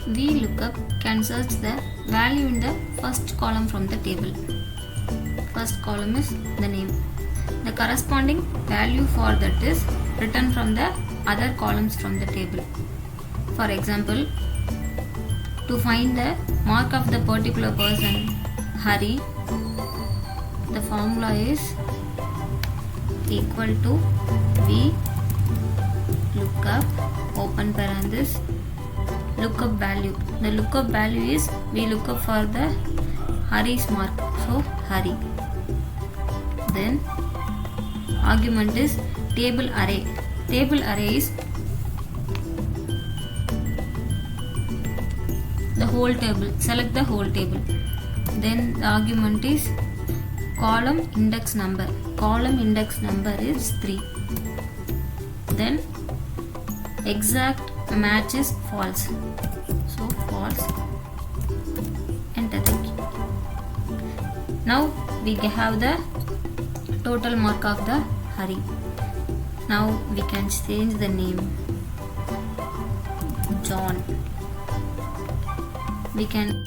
Vlookup can search the value in the first column from the table. First column is the name. The corresponding value for that is written from the other columns from the table. For example, to find the mark of the particular person Hari, the formula is equal to V lookup open parenthesis lookup value. The lookup value is we lookup for the Hari's mark, so Hari. Then argument is table array. Table array is the whole table. Select the whole table. Then the argument is column index number. Column index number is 3. Then exact match is false, so false. Enter the key. Now we have the total mark of the Hari. Now we can change the name John. We can